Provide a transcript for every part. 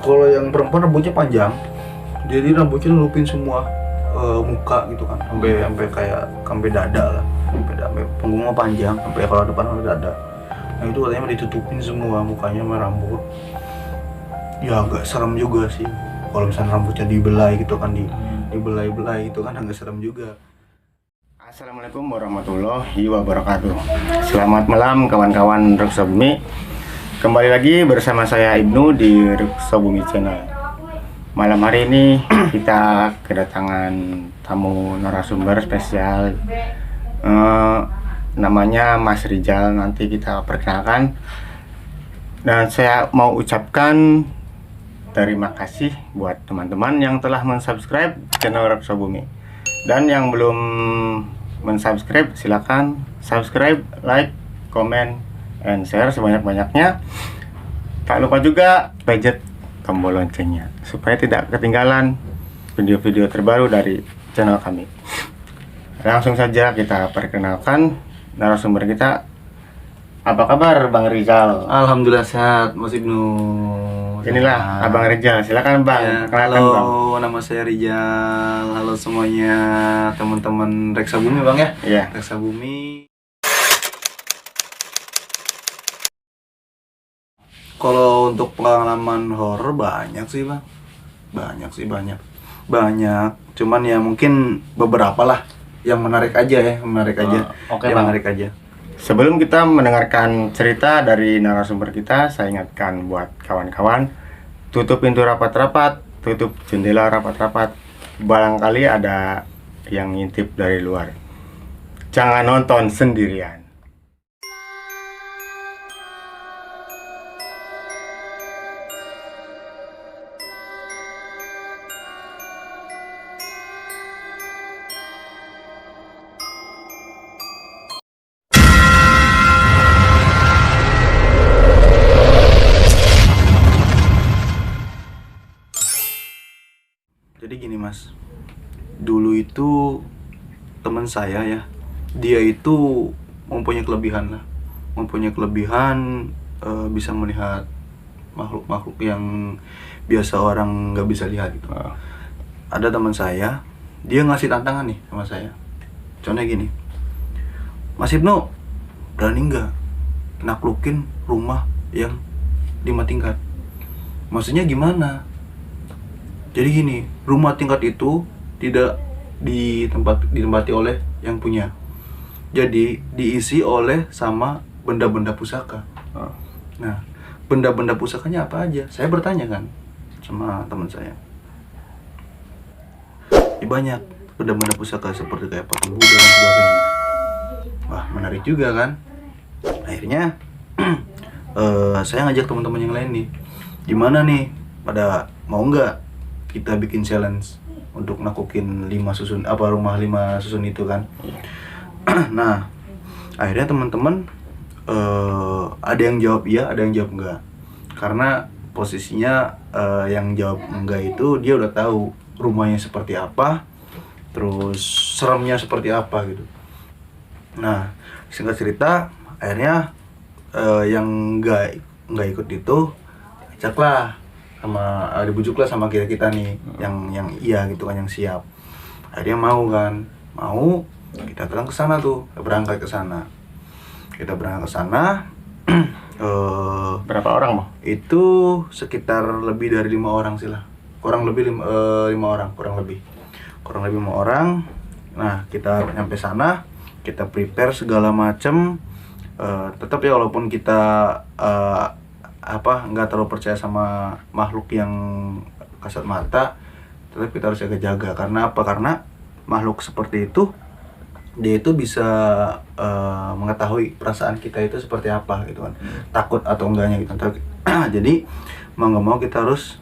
Kalau yang perempuan rambutnya panjang, jadi rambutnya nutupin semua muka gitu kan, sampai kayak sampai dada lah, sampai punggungnya panjang, sampai kalau depan ada dada. Nah itu katanya ditutupin semua mukanya sama rambut. Ya agak serem juga sih. Kalau misalnya rambutnya dibelai gitu kan, dibelai-belai itu kan agak serem juga. Assalamualaikum warahmatullahi wabarakatuh. Selamat malam kawan-kawan Reksa Bumi. Kembali lagi bersama saya Ibnu di Reksa Bumi Channel. Malam hari ini kita kedatangan tamu narasumber spesial. Namanya Mas Rizal, nanti kita perkenalkan. Dan saya mau ucapkan terima kasih buat teman-teman yang telah mensubscribe channel Reksa Bumi. Dan yang belum mensubscribe, silakan subscribe, like, comment, and share sebanyak-banyaknya. Tak lupa juga pencet tombol loncengnya supaya tidak ketinggalan video-video terbaru dari channel kami. Langsung saja kita perkenalkan narasumber kita. Apa kabar Bang Rizal? Alhamdulillah sehat, Mas Ibnu. Inilah Abang Rizal, silakan Bang. Ya, Kenalkan Bang. halo, nama saya Rizal. Halo semuanya, teman-teman Reksa Bumi Bang ya. Iya. Reksa Bumi. Kalau untuk pengalaman horor banyak sih Bang. Banyak. Cuman ya mungkin beberapa lah yang menarik aja ya, Oke, yang Bang. menarik aja. Sebelum kita mendengarkan cerita dari narasumber kita, saya ingatkan buat kawan-kawan, tutup pintu rapat-rapat, tutup jendela rapat-rapat. Barangkali ada yang ngintip dari luar. Jangan nonton sendirian. Jadi gini Mas, dulu itu teman saya ya, dia itu mempunyai kelebihan bisa melihat makhluk-makhluk yang biasa orang nggak bisa lihat gitu. Ada teman saya, dia ngasih tantangan nih sama saya. Contohnya gini, Mas Ibnu, berani nggak naklukin rumah yang 5 tingkat? Maksudnya gimana? Jadi gini, rumah tingkat itu tidak ditempati oleh yang punya. Jadi diisi oleh sama benda-benda pusaka. Nah, benda-benda pusakanya apa aja? Saya bertanya kan sama teman saya. Ya, banyak benda-benda pusaka seperti kayak patung Buddha dan sebagainya. Wah, menarik juga kan? Akhirnya saya ngajak teman-teman yang lain nih. Gimana nih? Pada mau nggak kita bikin challenge untuk naklukin rumah 5 susun itu kan. Nah, akhirnya teman-teman ada yang jawab iya, ada yang jawab enggak. Karena posisinya yang jawab enggak itu dia udah tahu rumahnya seperti apa, terus seremnya seperti apa gitu. Nah, singkat cerita, akhirnya yang enggak ikut itu ajaklah dibujuklah sama kita nih yang iya gitu kan, yang siap. Akhirnya mau kita datang ke sana tuh, berangkat ke sana. Berapa orang, Bang? Itu sekitar lebih dari 5 orang sih lah, kurang lebih 5 orang. Nah, kita nyampe sana, kita prepare segala macem. Tetap ya, walaupun kita nggak terlalu percaya sama makhluk yang kasat mata, tetap kita harus jaga-jaga. Karena apa? Karena makhluk seperti itu, dia itu bisa mengetahui perasaan kita itu seperti apa gitu kan, takut atau enggaknya gitu. Jadi mau nggak mau kita harus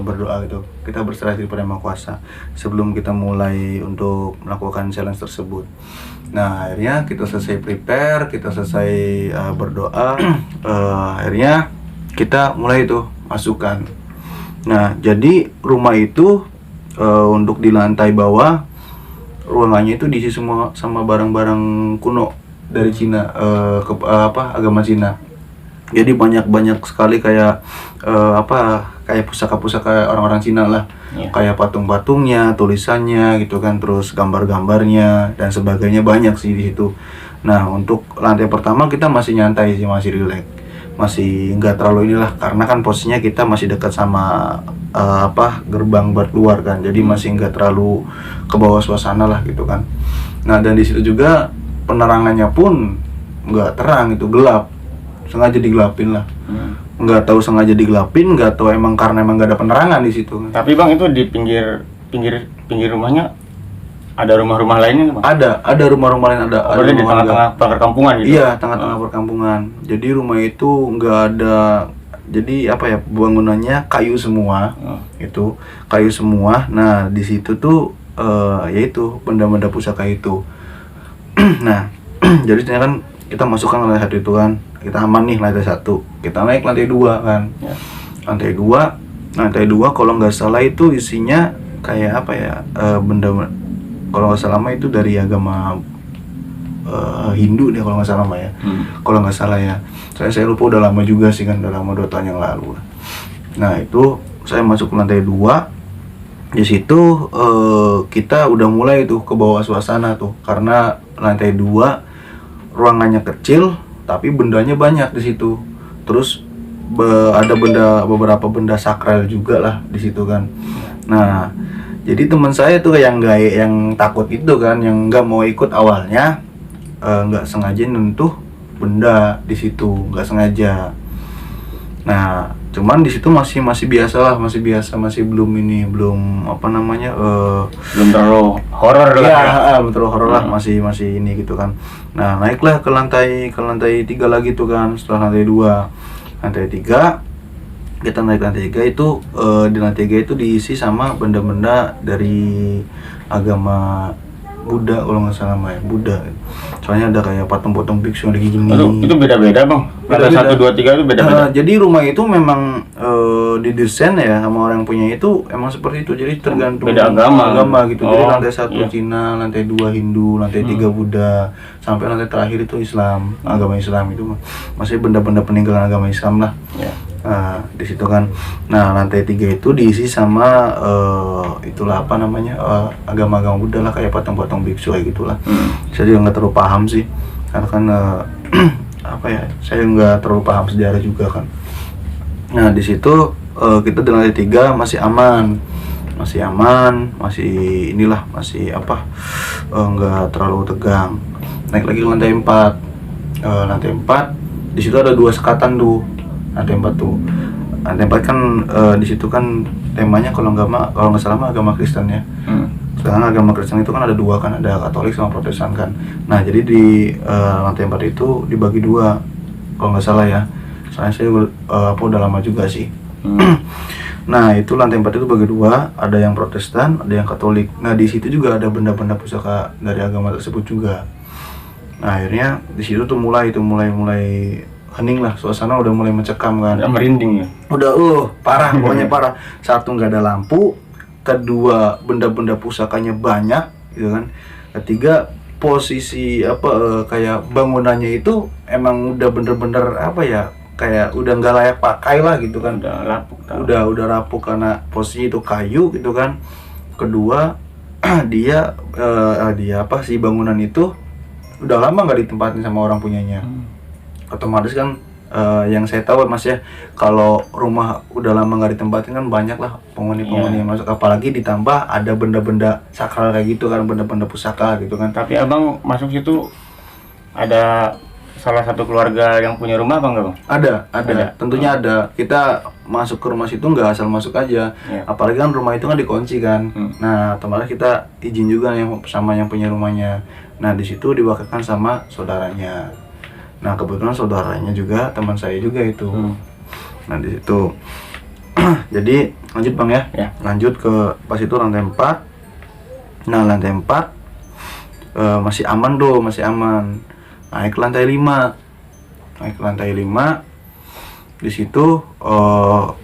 berdoa gitu, kita berserah diri pada Maha Kuasa sebelum kita mulai untuk melakukan challenge tersebut. Nah, akhirnya kita selesai prepare, kita selesai berdoa, akhirnya kita mulai itu masukkan. Nah, jadi rumah itu untuk di lantai bawah, ruangannya itu diisi semua sama barang-barang kuno dari Cina, agama Cina. Jadi banyak sekali kayak kayak pusaka-pusaka orang-orang Cina lah. Iya. Kayak patung-patungnya, tulisannya gitu kan, terus gambar-gambarnya dan sebagainya banyak sih di situ. Nah, untuk lantai pertama kita masih nyantai sih, masih rileks. Masih nggak terlalu inilah karena kan posisinya kita masih dekat sama gerbang buat keluar kan. Jadi masih nggak terlalu ke bawah suasana lah gitu kan. Nah, dan di situ juga penerangannya pun nggak terang, itu gelap. Sengaja digelapin lah. Nggak tahu sengaja digelapin, nggak tahu emang karena emang nggak ada penerangan di situ. Tapi Bang, itu di pinggir rumahnya ada rumah-rumah lainnya Bang? Ada rumah-rumah lain, ada Berarti di rumah warga. tengah-tengah perkampungan gitu? Iya, tengah-tengah perkampungan. Jadi rumah itu nggak ada, jadi bangunannya kayu semua. Itu kayu semua. Nah, di situ tuh yaitu benda-benda pusaka itu. Nah, jadi ternyata kan kita masukkan lantai 1 itu kan, kita aman nih lantai 1, kita naik lantai 2 kan. Ya. Lantai 2 kalau nggak salah itu isinya kayak benda, kalau nggak salah mah itu dari agama Hindu deh kalau nggak salah mah ya. Kalau nggak salah ya, saya lupa, udah lama juga sih kan, udah lama 2 tahun yang lalu. Nah, itu saya masuk ke lantai 2. Di situ kita udah mulai tuh ke bawah suasana tuh, karena lantai 2 ruangannya kecil tapi bendanya banyak di situ. Terus ada beberapa benda sakral juga lah di situ kan. Nah, jadi teman saya tuh yang takut itu kan, yang nggak mau ikut awalnya, nggak sengaja nyentuh benda di situ, nggak sengaja. Nah, cuman di situ masih biasa lah, masih belum belum terlalu horor lah ya. Belum terlalu horor lah, masih ini gitu kan. Nah, naiklah ke lantai 3 lagi tuh kan, setelah lantai 2. Lantai 3 kita naik lantai 3 itu, di lantai 3 itu diisi sama benda-benda dari agama Buddha kalau nggak salah ya, Buddha. Soalnya ada kayak patung-patung biksu yang lagi gini. Itu beda-beda Bang. Lantai 1, 2, 3 itu beda-beda. Jadi rumah itu memang didesain ya sama orang yang punya itu emang seperti itu. Jadi tergantung beda agama gitu. Jadi lantai 1 iya. Cina, lantai 2 Hindu, lantai 3 Buddha, sampai lantai terakhir itu Islam, agama Islam itu masih benda-benda peninggalan agama Islam lah. Ya. Di situ kan. Nah, lantai 3 itu diisi sama itulah agama-agama Buddha lah, kayak patung-patung biksu kayak gitulah. Saya juga nggak terlalu paham sih, karena kan saya nggak terlalu paham sejarah juga kan. Nah, di situ kita di lantai 3 masih aman, masih inilah, masih nggak terlalu tegang. Naik lagi ke lantai 4. Lantai 4 di situ ada 2 sekatan tuh. Lantai 4 tuh. Lantai 4 kan di situ kan temanya kalau nggak salah agama Kristen ya. Sekarang agama Kristen itu kan ada 2 kan, ada Katolik sama Protestan kan. Nah, jadi di lantai 4 itu dibagi 2 kalau nggak salah ya. Soalnya saya udah lama juga sih. Nah, itu lantai 4 itu bagi 2, ada yang Protestan, ada yang Katolik. Nah, di situ juga ada benda-benda pusaka dari agama tersebut juga. Nah, akhirnya di situ tuh mulai hening lah, suasana udah mulai mencekam kan. Udah merinding ya. Udah parah, pokoknya parah. 1, nggak ada lampu. 2, benda-benda pusakanya banyak gitu kan. 3, posisi kayak bangunannya itu emang udah bener-bener kayak udah nggak layak pakai lah gitu kan. Udah lapuk. Udah rapuh karena posisi itu kayu gitu kan. 2, dia si bangunan itu udah lama nggak ditempatin sama orang punyanya. Otomatis kan yang saya tahu Mas ya, kalau rumah udah lama nggak ditempatin kan banyak lah penghuni-penghuni yang masuk, apalagi ditambah ada benda-benda sakral kayak gitu kan, benda-benda pusaka gitu kan. Tapi Abang masuk situ ada salah satu keluarga yang punya rumah apa enggak Bang? Ada. Tentunya ada. Kita masuk ke rumah situ nggak asal masuk aja. Apalagi kan rumah itu kan dikunci kan. Nah, otomatis kita izin juga sama yang punya rumahnya. Nah, di situ diwakilkan sama saudaranya. Nah, kebetulan saudaranya juga teman saya juga itu. Nah, di situ jadi lanjut Bang ya. Lanjut ke pas itu lantai 4. Nah, lantai 4 masih aman tuh, masih aman. Naik ke lantai 5. Di situ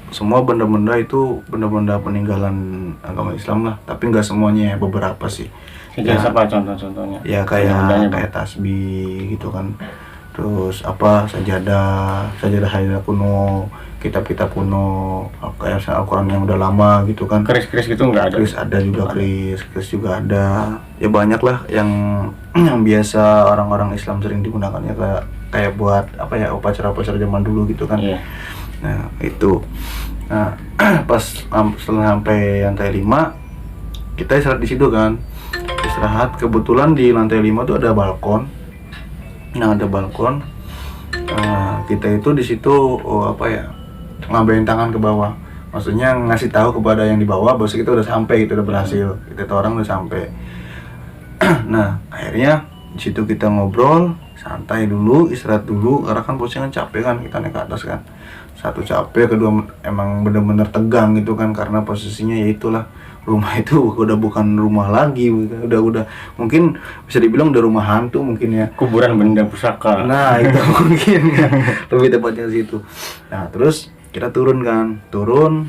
semua benda-benda itu benda-benda peninggalan agama Islam lah, tapi nggak semuanya, beberapa sih. Apa contoh-contohnya? Ya kayak tasbih gitu kan. terus apa sajadah haida kuno, kitab-kitab kuno, kayak Al-Quran yang udah lama gitu kan. Keris gitu nggak ada? Keris ada juga, keris juga ada. Ya banyak lah yang yang biasa orang-orang Islam sering digunakan ya, kayak buat apa ya, upacara-upacara zaman dulu gitu kan. Iya. Nah itu, nah pas setelah sampai lantai 5 kita istirahat di situ kan. Istirahat, kebetulan di lantai 5 tuh ada balkon. Nah ada balkon. Kita itu di situ ngambilin tangan ke bawah, maksudnya ngasih tahu kepada yang di bawah bahwa kita udah sampai, kita udah berhasil, kita orang udah sampai. Nah akhirnya di situ kita ngobrol santai dulu, istirahat dulu, karena kan posisinya capek kan, kita naik ke atas kan. Satu capek, kedua emang bener-bener tegang gitu kan, karena posisinya ya itulah, rumah itu udah bukan rumah lagi, udah mungkin bisa dibilang udah rumah hantu mungkin ya, kuburan benda pusaka. nah itu mungkin ya, lebih tepatnya situ. Nah terus kita turun kan, turun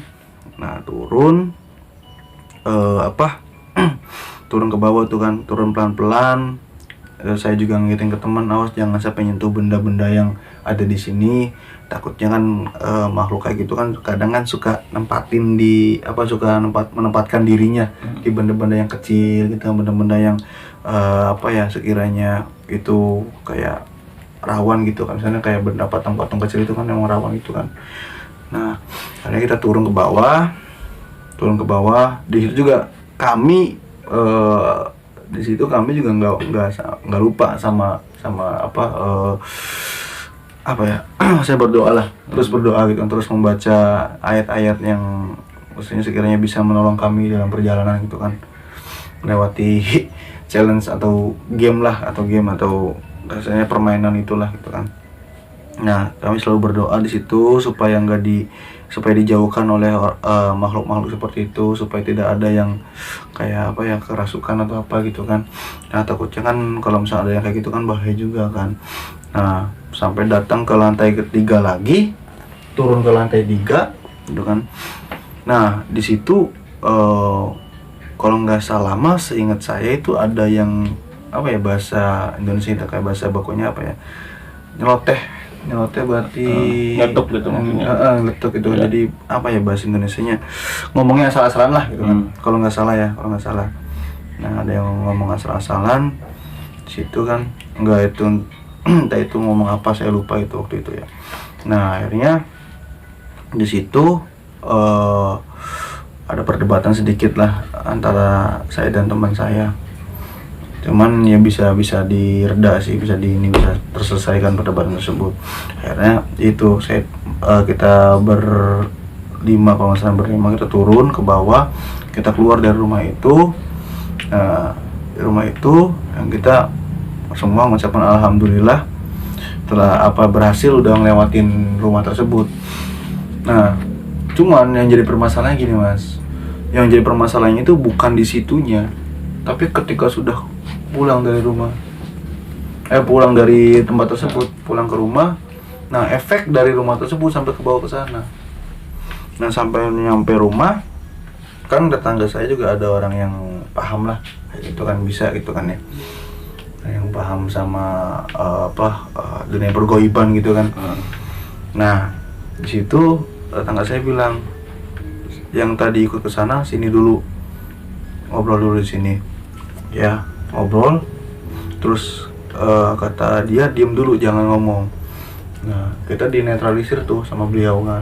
turun ke bawah tuh kan, turun pelan-pelan. Saya juga ngingetin ke teman, awas jangan sampai nyentuh benda-benda yang ada di sini, takutnya kan makhluk kayak gitu kan kadang kan suka menempatkan dirinya di benda-benda yang kecil gitu, benda-benda yang sekiranya itu kayak rawan gitu kan, misalnya kayak benda patung-patung kecil itu kan memang rawan gitu kan. Nah akhirnya kita turun ke bawah. Di situ juga kami juga nggak lupa sama saya berdoa lah, terus berdoa gitu, terus membaca ayat-ayat yang maksudnya sekiranya bisa menolong kami dalam perjalanan gitu kan, melewati challenge atau game atau rasanya permainan itulah gitu kan. Nah kami selalu berdoa di situ supaya dijauhkan oleh makhluk-makhluk seperti itu, supaya tidak ada yang kayak kerasukan atau apa gitu kan. Nah takutnya kan kalau misalnya ada yang kayak gitu kan bahaya juga kan. Nah sampai datang ke lantai ketiga lagi, turun ke lantai 3 gitu kan. Nah di situ kalau nggak salah mas, seingat saya itu ada yang bahasa Indonesia itu kayak bahasa bakunya nyeloteh berarti ngetuk gitu maksudnya. Ngetuk itu ya. Jadi bahasa Indonesianya ngomongnya asal-asalan lah gitu kan. Kalau nggak salah. Nah ada yang ngomong asal-asalan di situ kan, enggak itu entah itu ngomong apa, saya lupa itu waktu itu ya. Nah akhirnya di situ ada perdebatan sedikit lah antara saya dan teman saya. Cuman ya bisa direda sih, bisa terselesaikan perdebatan tersebut. Akhirnya itu kita berlima kita turun ke bawah, kita keluar dari rumah itu. Di rumah itu yang kita semua mengucapkan alhamdulillah setelah berhasil udah ngelewatin rumah tersebut. Nah cuman yang jadi permasalahannya gini mas, yang jadi permasalahannya itu bukan di situnya, tapi ketika sudah pulang dari tempat tersebut, pulang ke rumah. Nah efek dari rumah tersebut sampai ke bawah ke sana. Nah sampai nyampe rumah kan, tetangga saya juga ada orang yang paham lah itu kan, bisa gitu kan ya, yang paham sama dunia pergoiban gitu kan. Nah di situ tetangga saya bilang, yang tadi ikut ke sana sini dulu, ngobrol dulu di sini ya, ngobrol terus kata dia diem dulu jangan ngomong. Nah kita dinetralisir tuh sama beliau kan,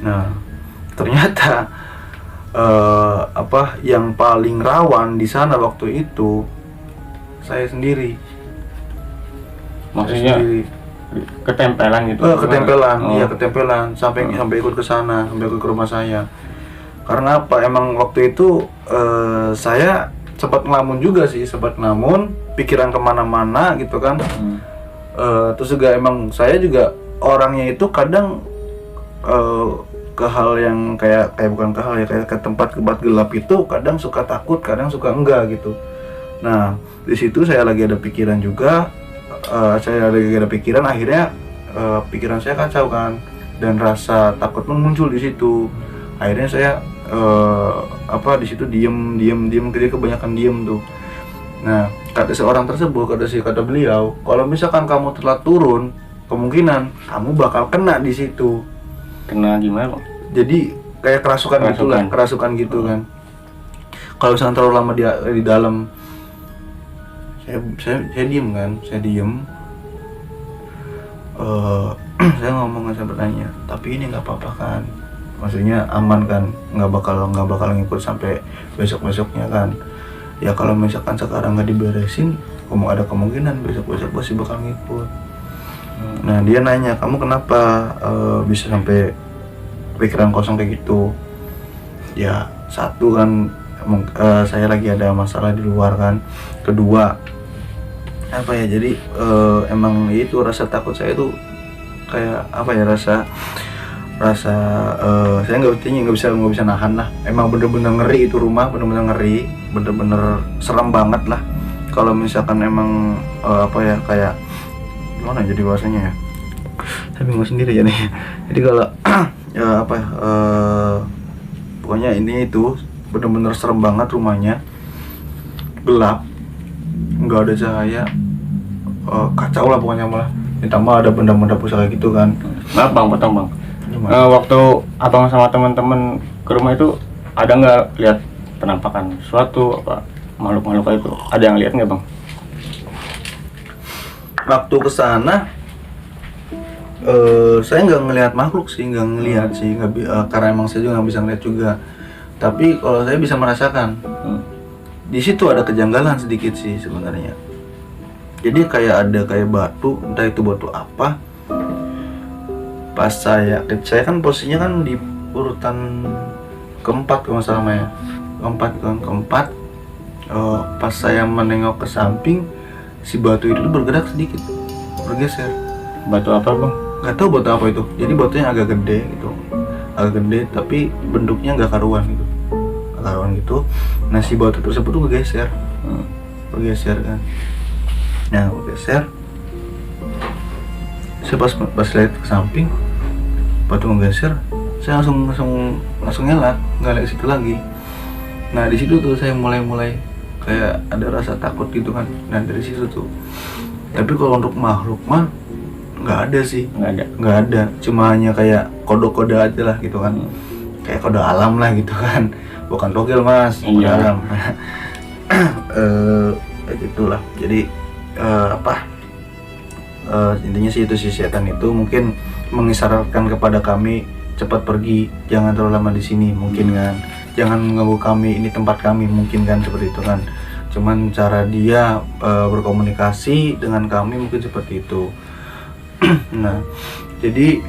Nah ternyata yang paling rawan di sana waktu itu saya sendiri. Maksudnya ketempelan gitu? Ketempelan sampai ikut ke sana, sampai ikut ke rumah saya. Karena apa? Emang waktu itu saya sempat ngelamun juga sih, pikiran kemana-mana gitu kan. Terus juga emang saya juga orangnya itu kadang ke hal yang kayak bukan ke hal ya, kayak ke tempat gelap itu kadang suka takut, kadang suka enggak gitu. Nah di situ saya lagi ada pikiran juga, akhirnya pikiran saya kacau kan, dan rasa takut pun muncul di situ. Akhirnya saya di situ diem, kebanyakan diem tuh. Nah, kata seorang tersebut, kata beliau, kalau misalkan kamu telat turun, kemungkinan kamu bakal kena di situ. Kena gimana, Bang? Jadi kayak kerasukan gitulah, kerasukan gitu kan. Kalau misalkan terlalu lama di dalam, saya diem kan, saya diem. Saya ngomong, saya bertanya, tapi ini nggak apa-apa kan? Maksudnya aman kan? Nggak bakal ngikut sampai besok-besoknya kan? Ya kalau misalkan sekarang nggak diberesin, ada kemungkinan besok-besok pasti bakal ngikut. Nah dia nanya, kamu kenapa bisa sampai pikiran kosong kayak gitu? Ya satu kan, saya lagi ada masalah di luar kan. Kedua, apa ya, jadi emang itu rasa takut saya tuh kayak apa ya, rasa saya nggak bisa nahan lah. Emang bener-bener ngeri itu rumah, bener-bener ngeri, bener-bener serem banget lah. Kalau misalkan emang apa ya, kayak gimana jadi bahasanya ya, saya bingung sendiri ya nih. Jadi kalau ya apa pokoknya ini itu bener-bener serem banget rumahnya, gelap, nggak ada cahaya, kacau lah pokoknya malah. Ditambah ada benda-benda pusaka gitu kan. Maaf Bang, potong Bang. Waktu abang sama teman-teman ke rumah itu ada nggak lihat penampakan suatu apa makhluk-makhluk itu? Ada yang lihat nggak Bang? Waktu kesana saya nggak ngelihat makhluk sih, karena emang saya juga nggak bisa ngeliat juga. Tapi kalau saya bisa merasakan, di situ ada kejanggalan sedikit sih sebenarnya. Jadi ada batu, entah itu batu apa. Pas saya kan posisinya kan di urutan keempat kalau nggak salah ya, keempat. Pas saya menengok ke samping, si batu itu bergerak sedikit, bergeser. Batu apa Bang? Nggak tahu batu apa itu. Jadi batunya agak gede gitu, tapi bentuknya nggak karuan gitu. Nah si batu tersebut tuh bergeser kan. Nah bergeser, saya pas lihat ke samping, batu menggeser, saya langsung ngelak, nggak lihat situ lagi. Nah di situ tuh saya mulai kayak ada rasa takut gitu kan. Nah dari situ tuh. Tapi kalau untuk makhluk mah nggak ada sih, nggak ada. Cuma hanya kayak kode-kode aja lah gitu kan, kayak kode alam lah gitu kan, bukan togel mas, kode alam. Gitulah. Jadi intinya sih itu, si setan itu mungkin mengisyaratkan kepada kami cepat pergi, jangan terlalu lama di sini mungkin kan, jangan mengganggu kami, ini tempat kami mungkin kan, seperti itu kan. Cuman cara dia berkomunikasi dengan kami mungkin seperti itu. Nah jadi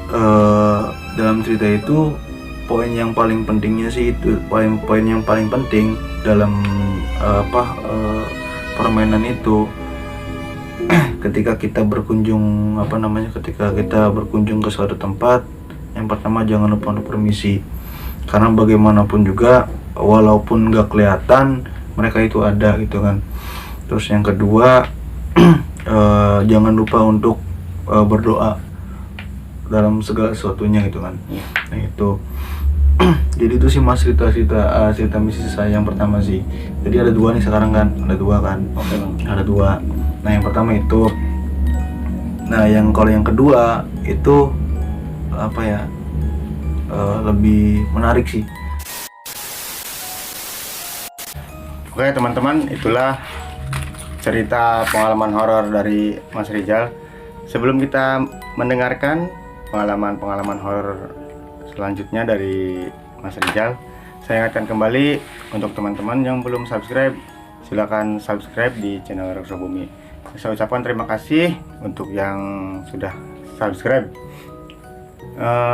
dalam cerita itu poin yang paling pentingnya sih itu, poin yang paling penting dalam permainan itu, ketika kita berkunjung ke suatu tempat, yang pertama jangan lupa untuk permisi, karena bagaimanapun juga walaupun nggak kelihatan mereka itu ada gitu kan. Terus yang kedua jangan lupa untuk berdoa dalam segala sesuatunya gitu kan. Nah itu jadi itu sih mas, cerita misi saya yang pertama sih. Jadi ada dua nih sekarang kan, ada dua. Nah yang pertama itu, kalau yang kedua itu apa ya, lebih menarik sih. Oke teman-teman, itulah cerita pengalaman horor dari Mas Rizal. Sebelum kita mendengarkan pengalaman horor selanjutnya dari Mas Rizal, saya ingatkan kembali untuk teman-teman yang belum subscribe, silakan subscribe di channel Rekso Bumi. Saya ucapkan terima kasih untuk yang sudah subscribe.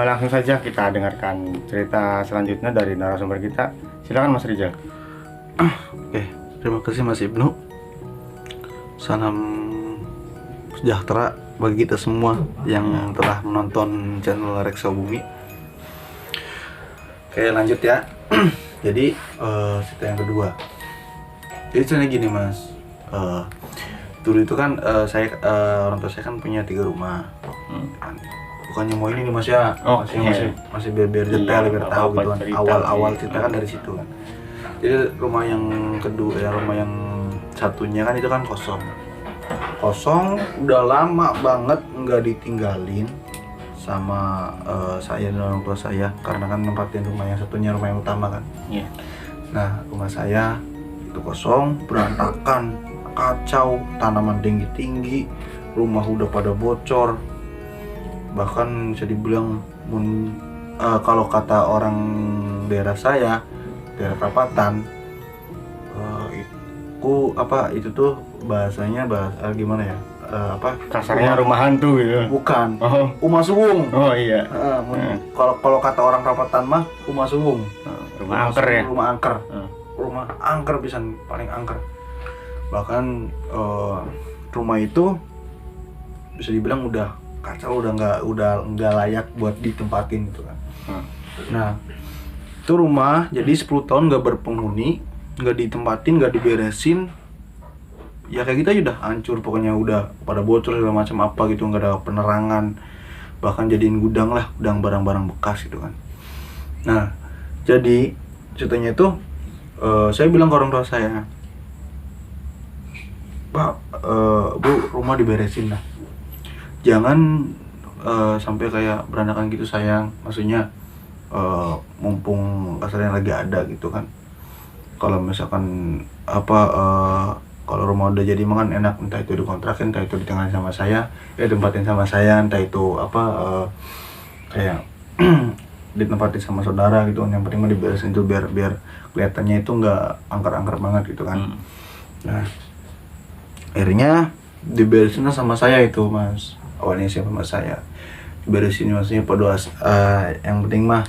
Langsung saja kita dengarkan cerita selanjutnya dari narasumber kita. Silakan Mas Rizal. Oke, terima kasih Mas Ibnu. Salam sejahtera bagi kita semua yang telah menonton channel Rekso Bumi. Oke, lanjut ya. Jadi cerita yang kedua. Jadi ceritanya gini Mas. Dulu itu kan orang tua saya kan punya 3 rumah. Bukannya mau ini nih Mas ya, masih biar detail, biar tahu gitu kan. Awal cerita kan dari situ kan. Jadi rumah yang kedua, rumah yang satunya kan itu kan kosong. Udah lama banget nggak ditinggalin sama saya dan orang tua saya, karena kan nempatin rumah yang satunya, rumah yang utama kan. Iya. Nah, rumah saya itu kosong, berantakan, kacau, tanaman tinggi-tinggi, rumah udah pada bocor. Bahkan bisa dibilang kalau kata orang daerah saya, daerah Perapatan, itu tuh bahasanya gimana ya? Kasarnya rumah hantu gitu. Bukan. Oh. Rumah suwung. Oh iya. Kalau kata orang Perapatan mah rumah suwung. Rumah angker ya. Rumah angker. Rumah angker bisa paling angker. Bahkan rumah itu bisa dibilang udah kacau, udah nggak layak buat ditempatin gitu kan. Nah, itu rumah jadi 10 tahun nggak berpenghuni, nggak ditempatin, nggak diberesin. Ya kayak gitu aja udah hancur, pokoknya udah pada bocor segala macam apa gitu, nggak ada penerangan, bahkan jadiin gudang barang-barang bekas gitu kan. Nah, jadi ceritanya itu saya bilang ke orang tua saya, Pak, Bu, rumah diberesin lah, jangan sampai kayak berandakan gitu sayang, maksudnya mumpung kasarnya lagi ada gitu kan. Kalau misalkan kalau rumah udah jadi makan enak, entah itu dikontrakin, entah itu ditinggalin sama saya, ditempatin sama saya, entah itu kayak ditempatin sama saudara gitu. Yang penting mah diberesin itu biar kelihatannya itu nggak angker-angker banget gitu kan. Nah, akhirnya diberesin sama saya itu, Mas. Awalnya siapa sama saya diberesin, maksudnya yang penting mah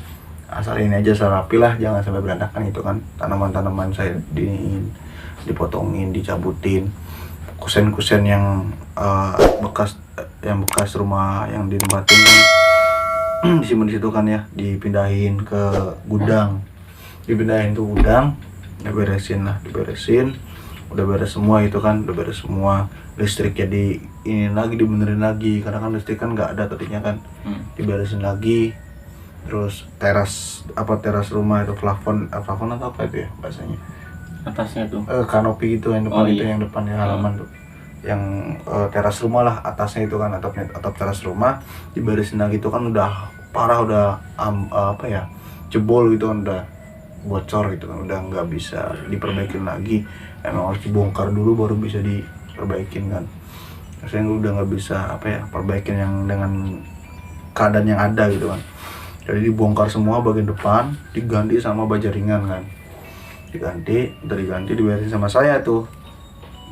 asal ini aja rapi lah, jangan sampai berantakan gitu kan. Tanaman-tanaman saya dipotongin, dicabutin, kusen-kusen yang bekas rumah yang ditempatin kan disimpan di situ kan ya, dipindahin ke gudang, diberesin, udah beres semua itu kan, udah beres semua. Listrik jadi dibenerin lagi, karena kan listrik kan nggak ada tadinya kan. Diberesin lagi. Terus teras rumah itu plafon atau apa itu ya bahasanya, Atasnya tuh kanopi gitu yang depan. Iya. Yang depan halaman tuh, yang teras rumah lah, atasnya itu kan atap teras rumah diberesin lagi. Itu kan udah parah, udah jebol gitu kan, udah bocor gitu kan, udah nggak bisa diperbaikin lagi. Emang harus dibongkar dulu baru bisa diperbaikin kan. Saya udah nggak bisa perbaikin yang dengan keadaan yang ada gitu kan. Jadi dibongkar semua bagian depan, diganti sama baja ringan kan. Diganti diberesin sama saya tuh,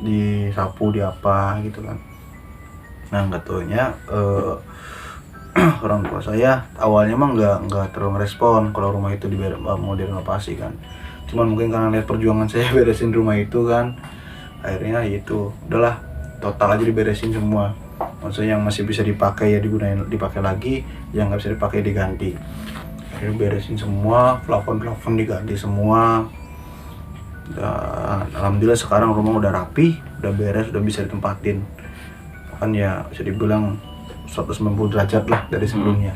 disapu, di apa gitu kan. Nah, nggak taunya orang tua saya awalnya mah nggak terlalu ngerespon kalau rumah itu mau direnovasi kan. Cuman mungkin karena lihat perjuangan saya beresin rumah itu kan, akhirnya itu udahlah total aja diberesin semua. Maksudnya yang masih bisa dipakai ya dipakai lagi, yang nggak bisa dipakai diganti. Akhirnya beresin semua, plafon diganti semua. Dan alhamdulillah sekarang rumah udah rapi, udah beres, udah bisa ditempatin. Kan ya bisa dibilang 190 derajat lah dari sebelumnya.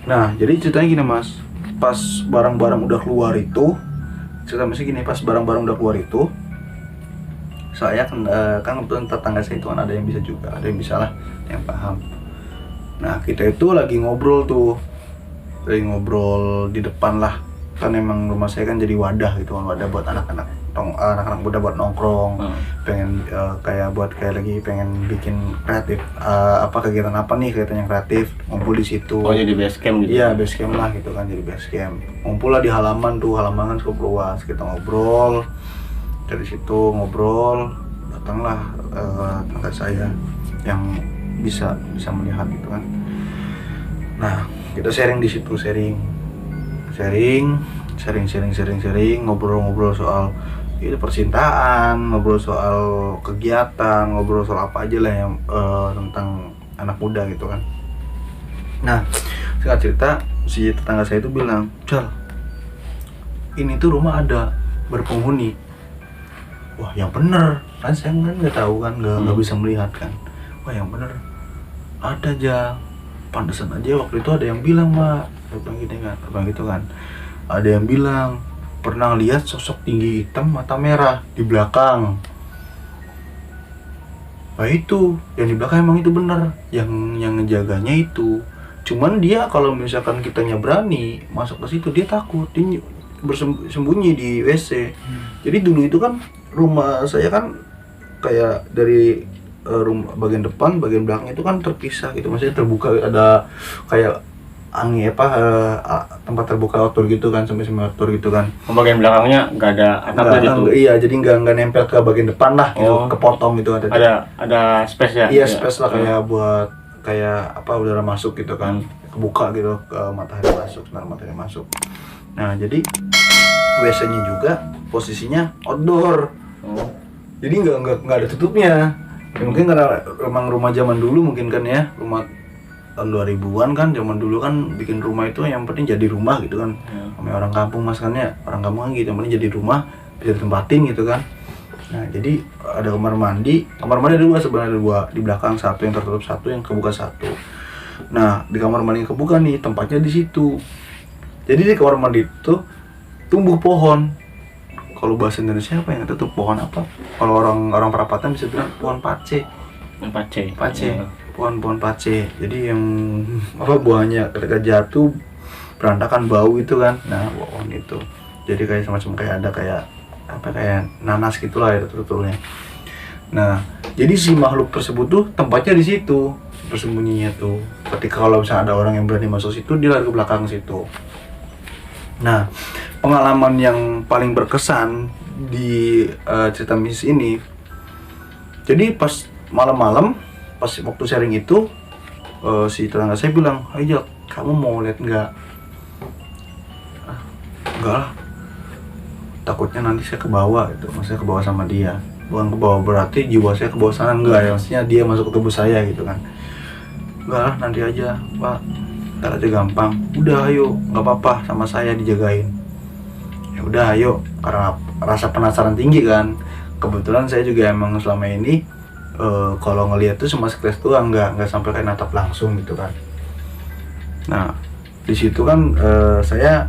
Nah, jadi ceritanya gini, Mas. Pas barang-barang udah keluar itu, saya kan kebetulan tetangga saya itu kan ada yang bisa juga, ada yang bisa lah, yang paham. Nah, kita itu lagi ngobrol di depan lah, kan emang rumah saya kan jadi wadah gitu kan, wadah buat anak-anak muda buat nongkrong. Pengen lagi pengen bikin kreatif, kegiatan yang kreatif, ngumpul di situ. Oh, jadi base camp gitu. Iya, base camp lah gitu kan, jadi base camp. Ngumpul lah di halaman kan cukup luas, kita ngobrol. Dari situ datanglah tetangga saya yang bisa melihat gitu kan. Nah, kita sharing di situ, ngobrol soal itu percintaan, ngobrol soal kegiatan, ngobrol soal apa aja lah yang tentang anak muda gitu kan. Nah, singkat cerita, si tetangga saya itu bilang, "Cal, ini tuh rumah ada berpenghuni." Wah, yang bener kan, saya kan nggak tahu kan, nggak bisa melihat kan. Wah, yang bener ada aja, pantesan aja waktu itu ada yang bilang, Mbak, abang gitu kan, ada yang bilang pernah lihat sosok tinggi hitam mata merah di belakang. Nah itu yang di belakang emang itu bener, yang ngejaganya itu. Cuman dia kalau misalkan kitanya berani masuk ke situ, dia takut, dia bersembunyi di WC. Jadi dulu itu kan rumah saya kan kayak dari rumah bagian depan, bagian belakang itu kan terpisah gitu, maksudnya terbuka, ada kayak angin tempat terbuka outdoor gitu kan, sampai outdoor gitu kan. Bagian belakangnya nggak ada atapnya gitu. Iya, jadi nggak nempel ke bagian depan lah gitu, kepotong gitu ada space ya. Iya, space lah kayak buat kayak apa, udara masuk gitu kan, kebuka gitu, ke matahari masuk, sinar matahari masuk. Nah jadi WC-nya juga posisinya outdoor, jadi nggak ada tutupnya. Ya, mungkin karena emang rumah zaman dulu mungkin kan ya, rumah tahun 2000-an kan, zaman dulu kan bikin rumah itu yang penting jadi rumah gitu kan. Namanya orang kampung mas kan ya, orang kampung kan gitu, yang penting jadi rumah, bisa ditempatin gitu kan. Nah jadi ada kamar mandi dua sebenarnya, ada dua di belakang, satu yang tertutup, satu yang kebuka satu. Nah di kamar mandi yang kebuka nih tempatnya di situ. Jadi di kamar mandi itu tumbuh pohon. Kalau bahasa Indonesia apa yang tutup pohon apa? Kalau orang perapatan bisa bilang pohon pace. Pace. Pohon pace. Jadi yang apa, buahnya ketika jatuh berantakan bau itu kan. Nah pohon itu jadi kayak semacam kayak ada kayak apa, kayak nanas gitulah ya tutulnya. Nah jadi si makhluk tersebut tuh tempatnya di situ, bersembunyinya tuh. Ketika kalau misalnya ada orang yang berani masuk situ, dia lari ke belakang situ. Nah pengalaman yang paling berkesan di cerita mistis ini, jadi pas malam-malam, pas waktu sharing itu, si tetangga saya bilang, "Ayo, kamu mau lihat nggak?" "Enggak lah, takutnya nanti saya kebawa gitu." Maksudnya kebawa sama dia, bukan kebawa berarti jiwa saya kebawa sana, enggak ya, maksudnya dia masuk ke tubuh saya gitu kan. "Enggak lah, nanti aja Pak, ntar aja gampang." "Udah ayo, nggak apa-apa, sama saya dijagain." Ya udah ayo, karena rasa penasaran tinggi kan. Kebetulan saya juga emang selama ini kalau ngelihat tuh cuma sekilas doang, nggak sampai kayak natap langsung gitu kan. Nah di situ kan saya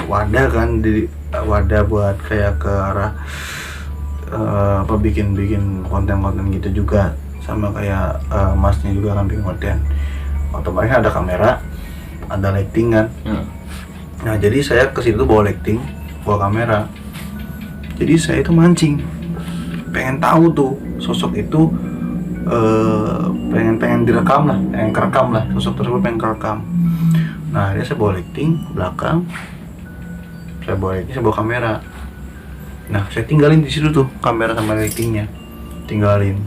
wadah kan, di wadah buat kayak ke arah apa, bikin konten-konten gitu juga, sama kayak masnya juga kan bikin konten. Otomatis ada kamera, ada lighting kan. Nah jadi saya ke situ bawa lighting, bawa kamera. Jadi saya itu mancing, pengen tahu tuh sosok itu, pengen direkam lah, pengen kerekam lah, sosok tersebut pengen kerekam. Nah akhirnya saya bawa lighting belakang, saya bawa kamera. Nah saya tinggalin di situ tuh kamera sama lightingnya, tinggalin.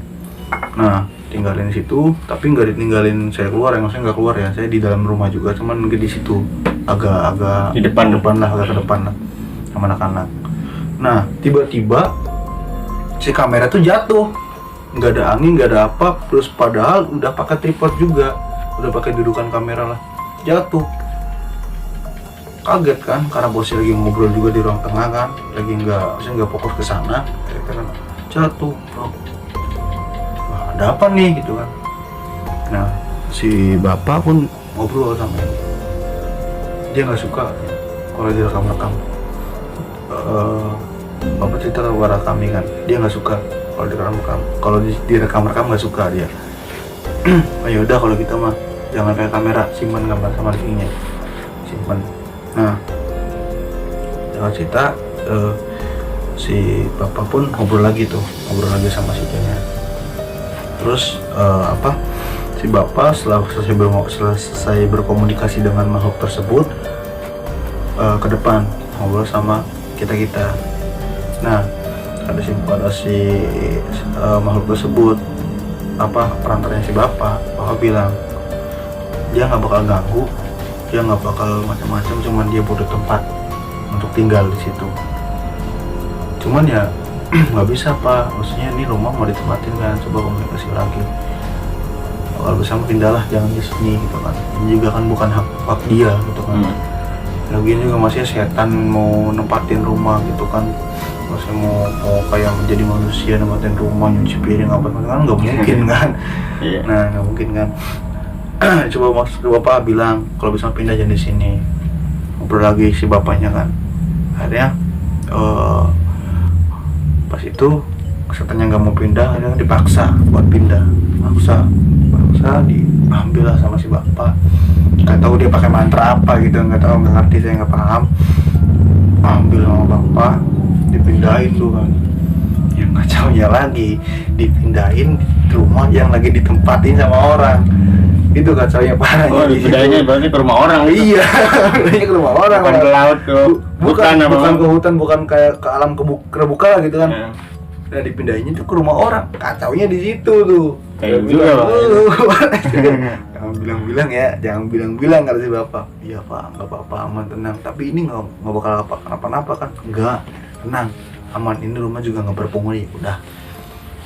Nah tinggalin di situ, tapi nggak ditinggalin saya keluar ya, maksudnya nggak keluar ya, saya di dalam rumah juga, cuman di situ agak di depan lah, agak ke depan lah sama anak-anak. Nah tiba-tiba si kamera tuh jatuh, nggak ada angin, nggak ada apa, terus padahal udah pakai tripod juga, udah pakai dudukan kamera lah, jatuh. Kaget kan, karena bosnya lagi ngobrol juga di ruang tengah kan, lagi nggak fokus ke sana, kan jatuh. Wah, ada apa nih gitu kan. Nah si bapak pun ngobrol sama ini, dia nggak suka kalau direkam-rekam. Bapak cerita kepada kami kan, dia nggak suka kalau direkam-rekam, kalau direkam-rekam nggak suka dia. Oh ya udah kalau gitu mah jangan pakai kamera, simpan gambar sama lightingnya, simpan. Nah dengan cerita si bapak pun ngobrol lagi sama si ceweknya. Terus si bapak setelah selesai berkomunikasi dengan makhluk tersebut, ke depan ngobrol sama kita. Nah ada si makhluk tersebut, perantaranya si bapak bilang dia nggak bakal ganggu, dia nggak bakal macam-macam, cuman dia butuh tempat untuk tinggal di situ. Cuman ya nggak bisa Pak, maksudnya ini rumah mau ditempatin kan, coba komunikasi lagi. Kalau bisa pindahlah, jangan di sini gitu kan. Ini juga kan bukan hak dia gitu kan. Lagian juga masih setan mau nempatin rumah gitu kan, masih mau kayak menjadi manusia nempatin rumah, nyuci piring apa kan, nggak mungkin kan. Nah nggak mungkin kan. Coba bapak bilang kalau bisa pindah jangan di sini. Ngobrol lagi si bapaknya kan, Akhirnya pas itu setannya nggak mau pindah, akhirnya dipaksa buat pindah, paksa diambil lah sama si bapak. Nggak tahu dia pakai mantra apa gitu, nggak tahu, nggak ngerti, saya nggak paham. Ambil sama bapak, dipindahin tuh kan. Yang kacaunya lagi, dipindahin ke rumah yang lagi ditempatin sama orang. Itu kacaunya parah. Oh, dipindahinnya berarti ke rumah orang. Iya, pindahnya ke rumah orang. Bukan ke laut, ke bukan hutan, ke hutan, bukan kayak ke alam terbuka gitu kan. Ya. Nah, dipindahinnya tuh ke rumah orang. Kacaunya di situ tuh. Kayak juga, Pak. Jangan bilang kata si bapak. Iya pak, nggak apa-apa, aman, tenang. Tapi ini nggak bakal kenapa-napa kan? Enggak, tenang, aman. Ini rumah juga nggak berpenghuni, udah.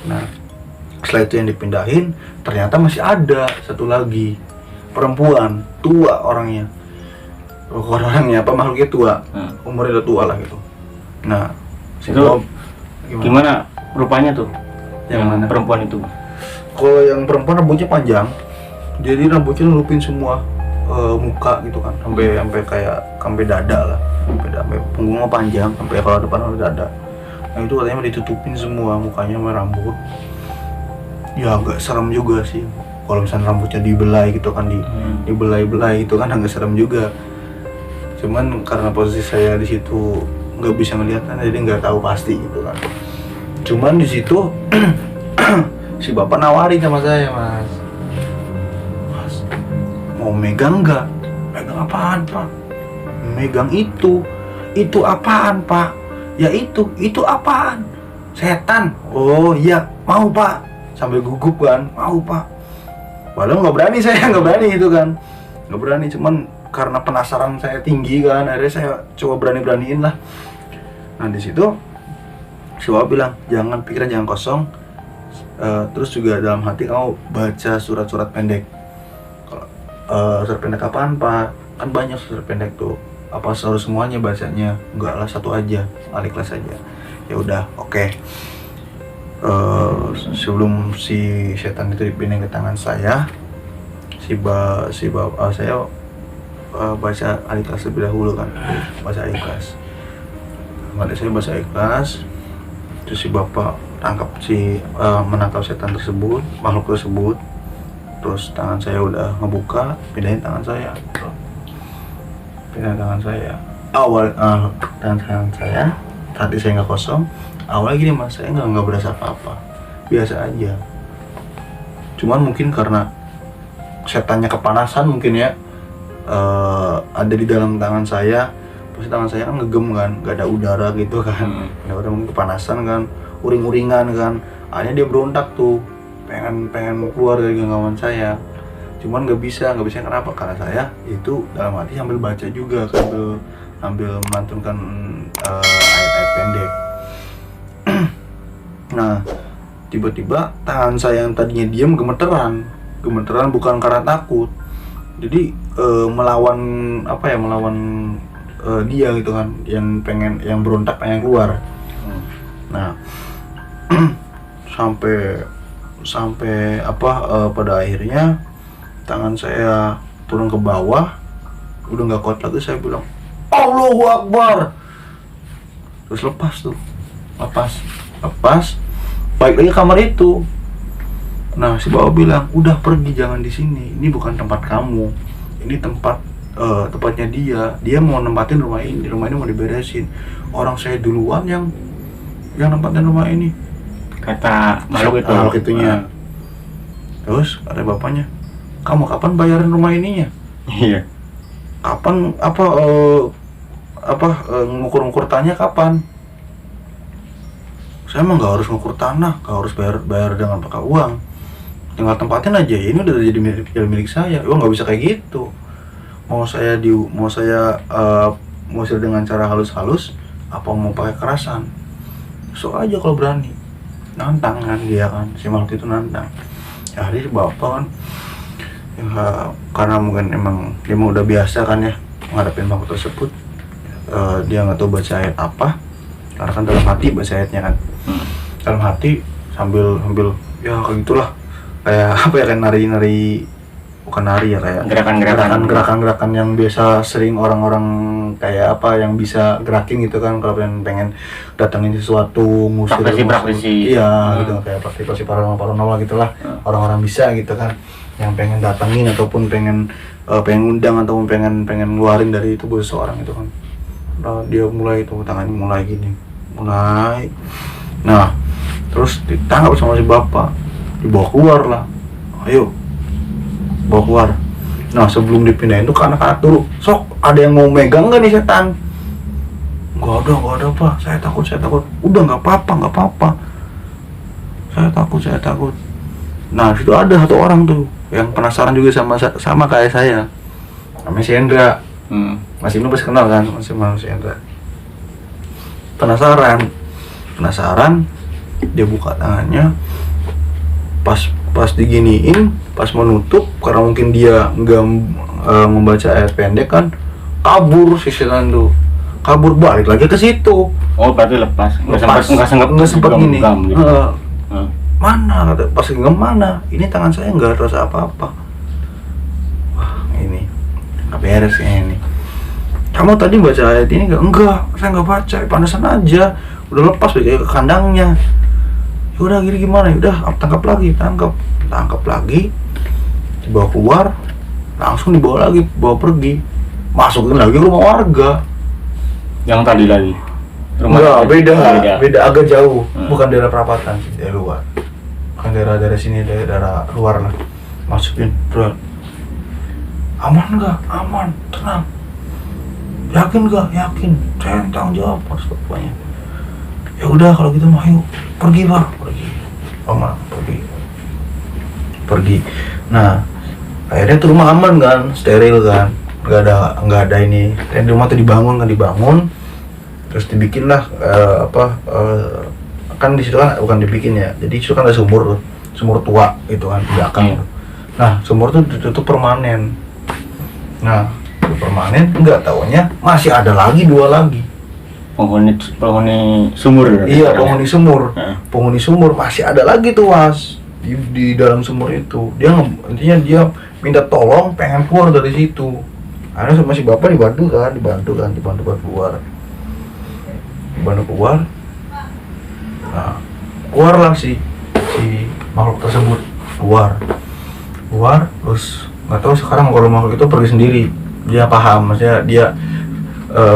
Nah, setelah itu yang dipindahin, ternyata masih ada satu lagi perempuan tua orangnya. Orangnya apa, makhluknya tua, umurnya udah tua lah gitu. Nah, si itu Bob, gimana rupanya tuh? Yang mana? Perempuan itu? Kalau yang perempuan rambutnya panjang, jadi rambutnya nutupin semua muka gitu kan, sampai kayak sampai dada lah, sampai punggungnya panjang, sampai kalau depan ada dada. Nah itu katanya ditutupin semua mukanya sama rambut. Ya agak serem juga sih, kalau misalnya rambutnya dibelai gitu kan, dibelai-belai itu kan agak serem juga. Cuman karena posisi saya di situ nggak bisa ngeliat kan, jadi nggak tahu pasti gitu kan. Cuman di situ si bapak nawarin sama saya, mas, mau megang nggak? Megang apaan pak? Megang itu apaan pak? Ya itu apaan? Setan. Oh iya, mau pak. Sambil gugup kan, mau pak. Padahal nggak berani, saya nggak berani itu kan, nggak berani. Cuman karena penasaran saya tinggi kan, akhirnya saya coba beraniin lah. Nah di situ si bapak bilang, jangan pikiran, jangan kosong. Terus juga dalam hati kamu baca surat-surat pendek. Surat pendek apaan pak? Kan banyak surat pendek tuh. Apa harus semuanya bacanya? Enggak lah, satu aja, Al-Ikhlas aja. Ya udah, oke. Sebelum si setan itu dipindahin ke tangan saya, saya baca Al-Ikhlas terlebih dahulu kan, baca Al-Ikhlas. Saya baca Al-Ikhlas, terus si bapak menangkap setan tersebut, makhluk tersebut. Terus tangan saya udah ngebuka, pindahin tangan saya. Pindahin tangan saya. Tangan saya, hati saya nggak kosong. Awalnya gini mas, saya nggak berasa apa-apa, biasa aja. Cuman mungkin karena setannya kepanasan mungkin ya, ada di dalam tangan saya. Pasti tangan saya kan ngegem kan, nggak ada udara gitu kan. Ya udah, mungkin kepanasan kan, uring-uringan kan. Akhirnya dia berontak tuh, pengen keluar dari genggaman saya. Cuman nggak bisa kenapa? Karena saya itu dalam hati sambil baca juga, sambil melantunkan ayat-ayat pendek. Nah tiba-tiba tangan saya yang tadinya diam gemeteran bukan karena takut, jadi melawan dia gitu kan, yang berontak pengen keluar. Nah sampai pada akhirnya tangan saya turun ke bawah, udah nggak kuat lagi, saya bilang Allahu Akbar, terus lepas balik lagi ke kamar itu. Nah si bapak bilang, udah pergi, jangan di sini, ini bukan tempat kamu, ini tempatnya dia mau nempatin rumah ini mau diberesin. Orang saya duluan yang nempatin rumah ini, kata makhluk itunya. Terus ada bapaknya, kamu kapan bayarin rumah ininya? Iya. Kapan ngukur tanahnya kapan? Saya emang nggak harus ngukur tanah, nggak harus bayar dengan pakai uang, tinggal tempatin aja. Ini udah jadi milik saya. Wah, nggak bisa kayak gitu. Mau saya dengan cara halus-halus, apa mau pakai kerasan? So aja kalau berani, nantang kan dia kan, si makhluk itu nantang. Ya hari bapak kan, ya, karena mungkin emang dia udah biasa kan ya menghadapin makhluk tersebut. Dia nggak tahu baca ayat apa, karena kan dalam hati baca ayatnya kan. Dalam hati sambil ya kayak gitulah, kayak nari bukan nari ya, kayak Gerakan-gerakan. yang biasa sering orang-orang kayak apa yang bisa gerakin gitu kan, kalau pengen datangin sesuatu, ngusir Praktisi. iya gitu, kayak praktisi paranormal gitulah. Orang-orang bisa gitu kan yang pengen datangin ataupun pengen undang ataupun pengen ngeluarin dari tubuh seseorang itu kan. Nah, dia mulai itu tangannya mulai gini, nah terus ditangkap sama si bapak, dibawa keluar lah, ayo bawa keluar. Nah sebelum dipindahin tuh ke anak-anak dulu, sok ada yang mau megang nggak nih setan? Nggak ada pak, saya takut. Udah nggak apa-apa, saya takut. Nah situ ada satu orang tuh yang penasaran juga sama kayak saya, namanya si Hendra. Mas Ibnu pasti kenal kan, si Hendra. Penasaran, dia buka tangannya, pas diginiin, pas menutup, karena mungkin dia nggak membaca ayat pendek kan, kabur si setan tuh, balik lagi ke situ. Oh berarti lepas. Nggak sempat gini. Gitu. Mana kata, pas genggam mana? Ini tangan saya nggak terasa apa-apa. Wah ini nggak beres ini. Kamu tadi baca ayat ini nggak? Enggak, saya nggak baca, panasan aja. Udah lepas ke kandangnya. Udah gimana? Udah tangkap lagi, dibawa keluar, langsung dibawa pergi, masukin lagi rumah warga. Yang tadi lagi Enggak, beda agak jauh, bukan daerah perapatan sih, dari luar, bukan daerah sini, daerah luar lah. Masukin, bro, aman nggak? Aman, tenang. Yakin nggak? Yakin. Saya tanggung jawab, harus bapaknya. Ya udah kalau gitu mah yuk pergi pak, pergi. Nah akhirnya tuh rumah aman kan, steril kan, nggak ada ini. Dan rumah tuh dibangun, terus dibikin lah kan di situ kan bukan dibikin ya, jadi itu kan ada sumur tua gitu kan di belakang. Nah sumur tuh ditutup permanen. Nah permanen, nggak taunya masih ada lagi 2 lagi. penghuni sumur. Iya, penghuni sumur masih ada lagi tuh was di dalam sumur itu. Intinya dia minta tolong, pengen keluar dari situ. Akhirnya sama si bapak dibantu buat keluar. Nah, keluarlah si makhluk tersebut keluar. Terus nggak tahu sekarang kalau makhluk itu pergi sendiri. Dia paham, maksudnya dia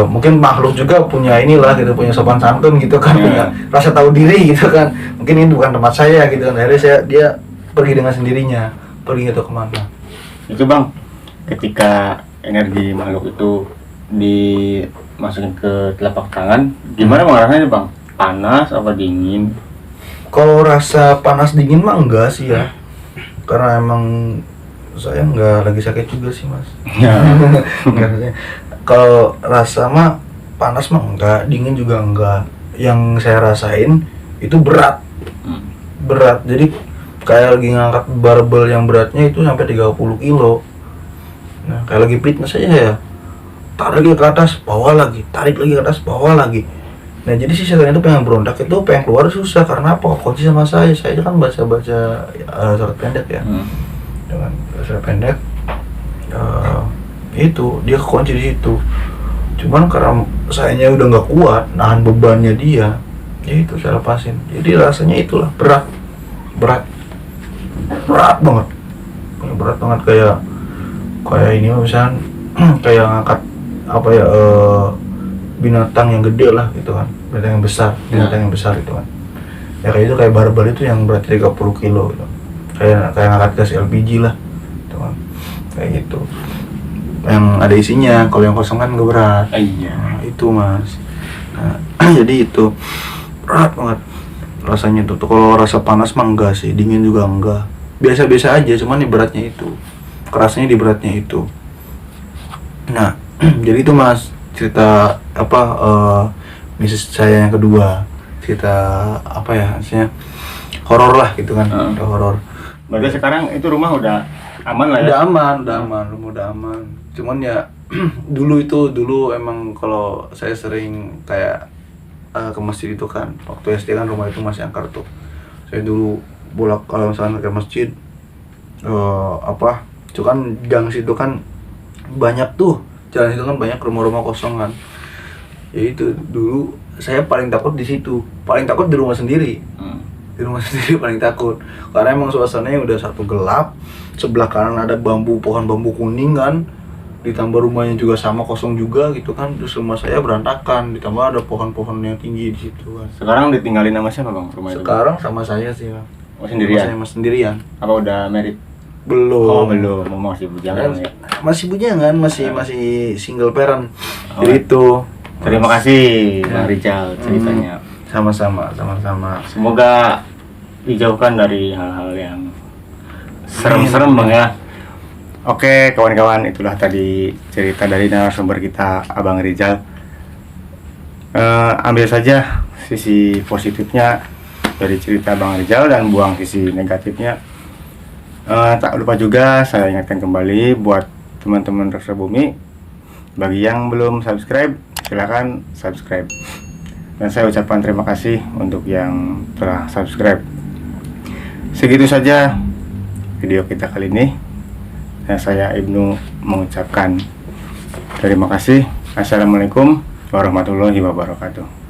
mungkin makhluk juga punya inilah gitu, punya sopan santun gitu kan, punya rasa tahu diri gitu kan. Mungkin ini bukan tempat saya gitu kan. Akhirnya dia pergi dengan sendirinya, pergi gitu kemana. Itu bang, ketika energi makhluk itu dimasukin ke telapak tangan, gimana bang rasanya bang? Panas apa dingin? Kalau rasa panas dingin mah enggak sih ya, karena emang saya nggak lagi sakit juga sih mas. Kalau rasa mah panas mah enggak, dingin juga enggak. Yang saya rasain itu berat. Jadi kayak lagi ngangkat barbel yang beratnya itu sampai 30 kilo. Nah, kayak lagi fitness aja ya. Tarik lagi ke atas, bawa lagi, tarik lagi ke atas, bawa lagi. Nah, jadi si setan itu pengen berontak, itu pengen keluar susah. Karena apa? Kunci sama saya kan baca surat pendek ya. Dengan surat pendek itu dia kekunci di situ. Cuman karena sayanya udah nggak kuat nahan bebannya dia, ya itu saya lepasin. Jadi rasanya itulah berat banget kayak ini misalnya kayak ngangkat apa ya, binatang yang gede lah gitu kan, binatang yang besar gitu kan. Ya kayak itu, kayak barbel itu yang berat 30 kilo gitu. Kayak ngangkat gas LPG lah gitu kan. Kayak gitu. Yang ada isinya, kalau yang kosong kan nggak berat. Iya. Nah, itu mas. Nah, jadi itu berat banget rasanya tuh. Kalau rasa panas mah enggak sih, dingin juga enggak. Biasa-biasa aja, cuman di beratnya itu, kerasnya di beratnya itu. Nah, jadi itu mas cerita apa misis saya yang kedua, cerita apa ya, maksudnya horor lah gitu kan, horor. Berarti sekarang itu rumah udah aman lah ya? Udah aman. Cuman ya dulu emang kalau saya sering kayak ke masjid itu kan, waktu SD kan rumah itu masih angker tuh. Saya dulu kalau misalnya ke masjid Itu kan gang situ kan banyak tuh, jalan itu kan banyak rumah-rumah kosong kan. Ya itu dulu saya paling takut di situ, paling takut di rumah sendiri. Di rumah sendiri paling takut, karena emang suasananya udah satu gelap, sebelah kanan ada pohon bambu kuning kan, ditambah rumahnya juga sama kosong juga gitu kan, terus rumah saya berantakan, ditambah ada pohon-pohon yang tinggi di situ kan. Sekarang ditinggalin sama siapa bang rumah itu? Sekarang sama saya sih Bang. Oh, sendirian? Saya sendirian. Apa udah married? Belum. Oh belum, masih bujangan ya. Masih bujangan, masih single parent. Oh. Jadi itu. Terima kasih Bang Rizal ceritanya. Sama-sama. Semoga dijauhkan dari hal-hal yang serem-serem bang ya. Oke kawan-kawan, itulah tadi cerita dari narasumber kita Abang Rizal. Ambil saja sisi positifnya dari cerita Bang Rizal dan buang sisi negatifnya. Tak lupa juga saya ingatkan kembali buat teman-teman Raksa Bumi, bagi yang belum subscribe silahkan subscribe, dan saya ucapkan terima kasih untuk yang telah subscribe. Segitu saja video kita kali ini, dan saya Ibnu mengucapkan terima kasih. Assalamualaikum warahmatullahi wabarakatuh.